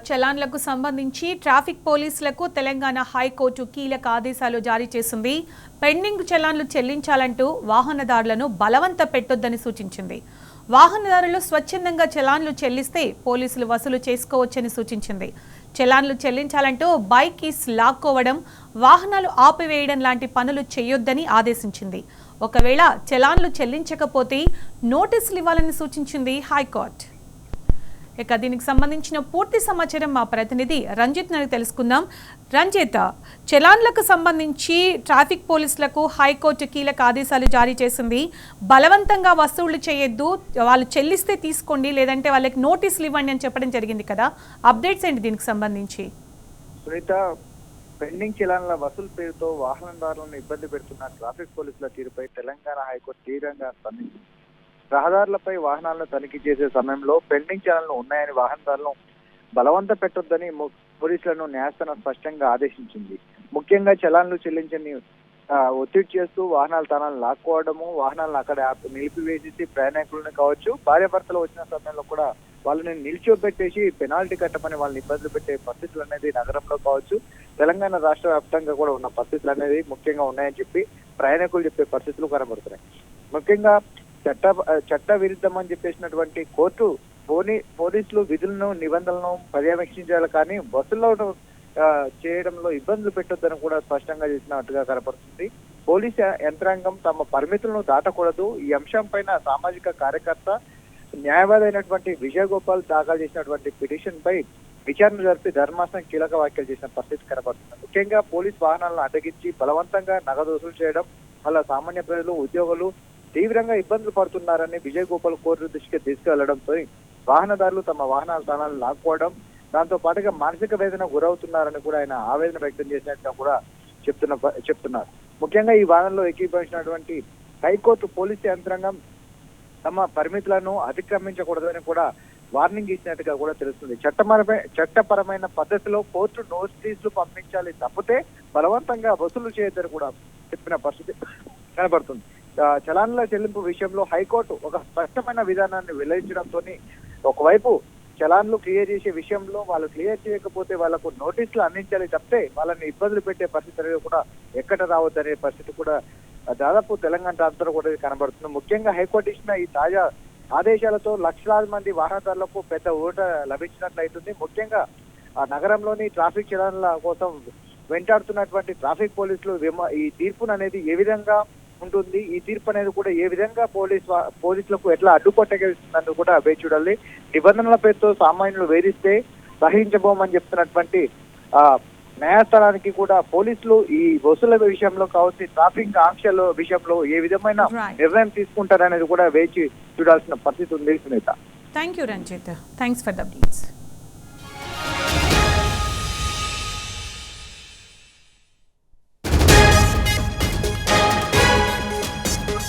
చలాన్లకు సంబంధించి ట్రాఫిక్ పోలీసులకు తెలంగాణ హైకోర్టు కీలక ఆదేశాలు జారీ చేసింది. పెండింగ్ చలాన్లు చెల్లించాలంటూ వాహనదారులను బలవంత పెట్టొద్దని సూచించింది. వాహనదారులు స్వచ్ఛందంగా చలాన్లు చెల్లిస్తే పోలీసులు వసూలు చేసుకోవచ్చని సూచించింది. చలాన్లు చెల్లించాలంటూ బైక్ కీస్ లాక్కోవడం, వాహనాలు ఆపివేయడం లాంటి పనులు చేయొద్దని ఆదేశించింది. ఒకవేళ చలాన్లు చెల్లించకపోతే నోటీసులు ఇవ్వాలని సూచించింది హైకోర్టు. ఇక దీనికి సంబంధించిన పూర్తి సమాచారం మా ప్రతినిధి రంజిత్ నని తెలుసుకుందాం. రంజిత్, చలాన్లకు సంబంధించి ట్రాఫిక్ పోలీసులకు హైకోర్టు కీలక ఆదేశాలు జారీ చేసింది. బలవంతంగా వసూళ్లు చేయొద్దు, వాళ్ళు చెల్లిస్తే తీసుకోండి, లేదంటే వాళ్ళకి నోటీసులు ఇవ్వండి అని చెప్పడం జరిగింది కదా. అప్డేట్స్ ఏంటి దీనికి సంబంధించి? సునీత, పెండింగ్ చలాన్ల వసూలు పేరుతో వాహనదారులను ఇబ్బంది పెడుతున్న ట్రాఫిక్ పోలీసుల తీరుపై తెలంగాణ హైకోర్టు తీవ్రంగా స్పందించింది. రహదారులపై వాహనాలను తనిఖీ చేసే సమయంలో పెండింగ్ చలాన్లు ఉన్నాయని వాహనదారులను బలవంత పెట్టొద్దని పోలీసులను న్యాయస్థానం స్పష్టంగా ఆదేశించింది. ముఖ్యంగా చలాన్లు చెల్లించని ఒత్తిడి చేస్తూ వాహనాల తాళాలను లాక్కోవడము, వాహనాలను అక్కడ నిలిపివేసి ప్రయాణికులను కావచ్చు, భార్యాభర్తలు వచ్చిన సమయంలో కూడా వాళ్ళని నిల్చోబెట్టేసి పెనాల్టీ కట్టమని వాళ్ళని ఇబ్బందులు పెట్టే పరిస్థితులు అనేది నగరంలో కావచ్చు, తెలంగాణ రాష్ట్ర వ్యాప్తంగా కూడా ఉన్న పరిస్థితులు అనేది ముఖ్యంగా ఉన్నాయని చెప్పి ప్రయాణికులు చెప్పే పరిస్థితులు కనబడుతున్నాయి. ముఖ్యంగా చట్ట విరుద్ధం అని చెప్పేసినటువంటి కోర్టు పోలీసులు విధులను నిబంధనలను పర్యవేక్షించాలి, కానీ బస్సుల్లో చేయడంలో ఇబ్బందులు పెట్టొద్దని కూడా స్పష్టంగా చేసినట్టుగా కనపడుతుంది. పోలీసు యంత్రాంగం తమ పరిమితులను దాటకూడదు. ఈ అంశం పైన సామాజిక కార్యకర్త న్యాయవాది అయినటువంటి విజయ్ గోపాల్ దాఖలు చేసినటువంటి పిటిషన్ పై విచారణ జరిపి ధర్మాసనం కీలక వ్యాఖ్యలు చేసిన పరిస్థితి కనబడుతుంది. ముఖ్యంగా పోలీస్ వాహనాలను అడ్డగించి బలవంతంగా నగదు వసూలు చేయడం వల్ల సామాన్య ప్రజలు, ఉద్యోగులు తీవ్రంగా ఇబ్బందులు పడుతున్నారని విజయ్ గోపాల్ కోర్టు దృష్టికి తీసుకెళ్లడంతో వాహనదారులు తమ వాహనాల స్థానాలను లాక్కోవడం, దాంతో పాటుగా మానసిక వేదన గురవుతున్నారని కూడా ఆయన ఆవేదన వ్యక్తం చేసినట్టుగా కూడా చెప్తున్నారు. ముఖ్యంగా ఈ వాదనలో ఏకీభవించినటువంటి హైకోర్టు పోలీసు యంత్రాంగం తమ పరిమితులను అతిక్రమించకూడదని కూడా వార్నింగ్ ఇచ్చినట్టుగా కూడా తెలుస్తుంది. చట్టపరమైన పద్ధతిలో కోర్టు నోటీసులు పంపించాలి తప్పితే బలవంతంగా వసూలు చేయొద్దని కూడా చెప్పిన పరిస్థితి కనబడుతుంది. చలాన్ల చెల్లింపు విషయంలో హైకోర్టు ఒక స్పష్టమైన విధానాన్ని వెల్లడించడంతో ఒకవైపు చలాన్లు క్లియర్ చేసే విషయంలో వాళ్ళు క్లియర్ చేయకపోతే వాళ్ళకు నోటీసులు అందించాలి తప్పితే వాళ్ళని ఇబ్బందులు పెట్టే పరిస్థితి అనేది కూడా ఎక్కడ రావద్దనే పరిస్థితి కూడా దాదాపు తెలంగాణ రాష్ట్రంలో కూడా కనబడుతుంది. ముఖ్యంగా హైకోర్టు ఇచ్చిన ఈ తాజా ఆదేశాలతో లక్షలాది మంది వాహనదారులకు పెద్ద ఊరట లభించినట్లయితుంది. ముఖ్యంగా ఆ నగరంలోని ట్రాఫిక్ చలాన్ల కోసం వెంటాడుతున్నటువంటి ట్రాఫిక్ పోలీసులు ఈ తీర్పును అనేది ఏ విధంగా ఉంటుంది, ఈ తీర్పు అనేది కూడా ఏ విధంగా పోలీసులకు ఎట్లా అడ్డుకొట్టగలుగుతుందని కూడా వేచి చూడాలి. నిబంధనల పేరుతో సామాన్యులు వేధిస్తే సహించబోమని చెప్తున్నటువంటి న్యాయస్థానానికి కూడా పోలీసులు ఈ వసూల విషయంలో కావచ్చు, ట్రాఫిక్ ఆంక్షల విషయంలో ఏ విధమైన నిర్ణయం తీసుకుంటారనేది కూడా వేచి చూడాల్సిన పరిస్థితి ఉంది. Sunitha, thank you Ranjith, thanks for the updates.